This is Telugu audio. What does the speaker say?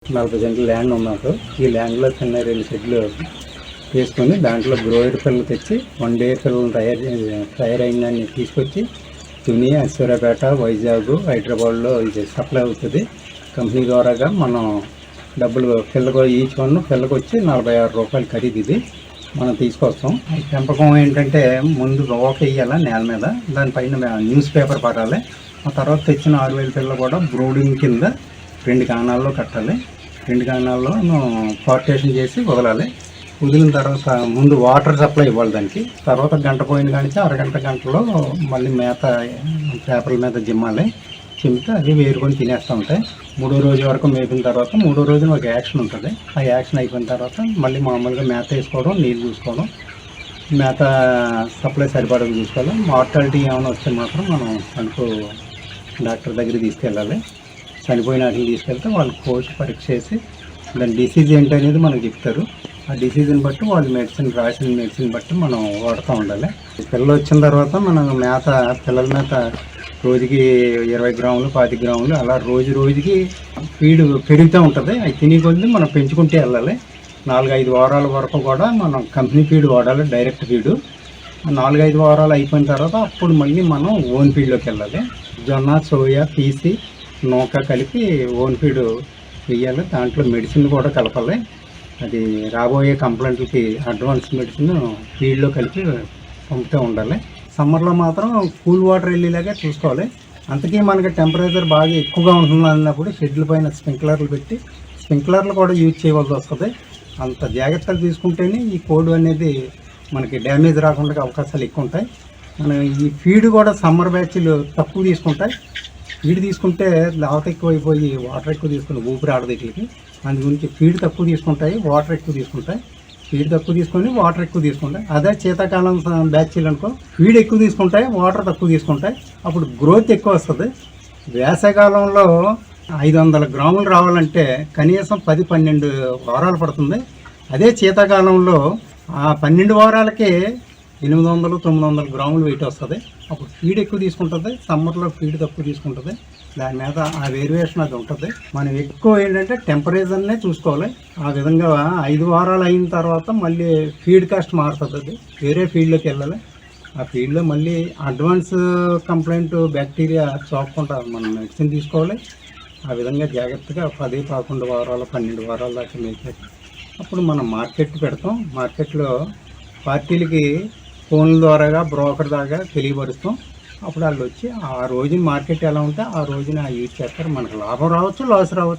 40 సెంట్ల ల్యాండ్ ఉన్నట్టు ఈ ల్యాండ్లో చిన్న 2 షెడ్లు వేసుకొని దాంట్లో బ్రోయిలర్ పిల్లలు తెచ్చి 1 డే పిల్లలు తయారైందని తీసుకొచ్చి తుని, అశ్వరాపేట, వైజాగ్, హైదరాబాద్లో ఇది సప్లై అవుతుంది. కంపెనీ ద్వారాగా మనం డబ్బులు పిల్లకు ఈచ్ వన్ పిల్లకు వచ్చి 46 రూపాయలు ఖరీదు. ఇది మనం తీసుకొస్తాం. పెంపకం ఏంటంటే ముందు రోక వేయాలి నేల మీద, దానిపైన న్యూస్ పేపర్ పడాలి. ఆ తర్వాత తెచ్చిన 6000 పిల్లలు కూడా బ్రూడింగ్ కింద 2 కాణాల్లో కట్టాలి. 2 కాణాల్లో పార్టేషన్ చేసి వదలాలి. వదిలిన తర్వాత ముందు వాటర్ సప్లై ఇవ్వాలి దానికి. తర్వాత గంట పోయిన కానీ గంటలో మళ్ళీ మేత పేపర్ల మీద జిమ్మాలి. చిమ్మితే అది వేరుకొని తినేస్తూ ఉంటాయి. 3వ రోజు వరకు మేపిన తర్వాత 3వ రోజున ఒక యాక్షన్ ఉంటుంది. ఆ యాక్షన్ అయిపోయిన తర్వాత మళ్ళీ మామూలుగా మేత వేసుకోవడం, నీళ్ళు చూసుకోవడం, మేత సప్లై సరిపడకు చూసుకోవాలి. మార్టాలిటీ ఏమైనా వస్తే మాత్రం మనం అనుకో డాక్టర్ దగ్గరికి తీసుకెళ్ళాలి. చనిపోయిన వాటిని తీసుకెళ్తే వాళ్ళు కోసి పరీక్ష చేసి దాని డిసీజ్ ఏంటనేది మనకు చెప్తారు. ఆ డిసీజ్ని బట్టి వాళ్ళు రాసిన మెడిసిన్ బట్టి మనం వాడుతూ ఉండాలి. పిల్లలు వచ్చిన తర్వాత మనం మేత పిల్లల మేత రోజుకి 20 గ్రాములు, 25 గ్రాములు అలా రోజుకి ఫీడ్ పెరుగుతూ ఉంటుంది. అవి తిని కొద్ది మనం పెంచుకుంటూ వెళ్ళాలి. 4-5 వారాల వరకు కూడా మనం కంపెనీ ఫీడ్ వాడాలి, డైరెక్ట్ ఫీడు. 4-5 వారాలు అయిపోయిన తర్వాత అప్పుడు మళ్ళీ మనం ఓన్ ఫీడ్లోకి వెళ్ళాలి. జొన్న, సోయా, పీసి, నూక కలిపి ఓన్ ఫీడ్ వేయాలి. దాంట్లో మెడిసిన్ కూడా కలపాలి. అది రాబోయే కంప్లైంట్లకి అడ్వాన్స్ మెడిసిన్ ఫీడ్లో కలిపి పంపుతూ ఉండాలి. సమ్మర్లో మాత్రం కూల్ వాటర్ వెళ్ళేలాగా చూసుకోవాలి. అంతకీ మనకి టెంపరేచర్ బాగా ఎక్కువగా ఉంటుంది అన్నప్పుడు షెడ్ల పైన స్ప్రింక్లర్లు కూడా యూజ్ చేయవలసి వస్తుంది. అంత జాగ్రత్తలు తీసుకుంటేనే ఈ కోడ్ అనేది మనకి డ్యామేజ్ రాకుండా అవకాశాలు ఎక్కువ ఉంటాయి. మనం ఈ ఫీడ్ కూడా సమ్మర్ బ్యాచ్లు తక్కువ తీసుకుంటాయి. ఫీడ్ తీసుకుంటే లావత ఎక్కువ అయిపోయి వాటర్ ఎక్కువ తీసుకుని ఊపిరి ఆడదు వీటికి. అందు గురించి ఫీడ్ తక్కువ తీసుకుంటాయి, వాటర్ ఎక్కువ తీసుకుంటాయి. ఫీడ్ తక్కువ తీసుకొని వాటర్ ఎక్కువ తీసుకుంటాయి. అదే శీతాకాలం బ్యాచ్లు అనుకో ఫీడ్ ఎక్కువ తీసుకుంటాయి, వాటర్ తక్కువ తీసుకుంటాయి. అప్పుడు గ్రోత్ ఎక్కువ వస్తుంది. వేసవికాలంలో 500 గ్రాములు రావాలంటే కనీసం 10-12 వారాలు పడుతుంది. అదే శీతాకాలంలో ఆ 12 వారాలకే 800-900 గ్రాములు వెయిట్ వస్తుంది. అప్పుడు ఫీడ్ ఎక్కువ తీసుకుంటుంది, సమ్మర్లో ఫీడ్ తక్కువ తీసుకుంటుంది. దాని మీద ఆ వేరియేషన్ అది ఉంటుంది. మనం ఎక్కువ ఏంటంటే టెంపరేచర్నే చూసుకోవాలి. ఆ విధంగా 5 వారాలు అయిన తర్వాత మళ్ళీ ఫీడ్ కాస్ట్ మారుతుంది. అది వేరే ఫీల్డ్లోకి వెళ్ళాలి. ఆ ఫీల్డ్లో మళ్ళీ అడ్వాన్స్ కంప్లైంట్ బ్యాక్టీరియా సోకకుండా మనం మెడిసిన్ తీసుకోవాలి. ఆ విధంగా జాగ్రత్తగా 10-11 వారాలు 12 వారాల దాకా మేపేసి అప్పుడు మనం మార్కెట్ పెడతాం. మార్కెట్లో పార్టీలకి ఫోన్ల ద్వారాగా బ్రోకర్ దాకా తెలియపరుస్తాం. అప్పుడు వాళ్ళు వచ్చి ఆ రోజున మార్కెట్ ఎలా ఉంటే ఆ రోజున యూజ్ చేస్తారు. మనకు లాభం రావచ్చు, లాస్ రావచ్చు.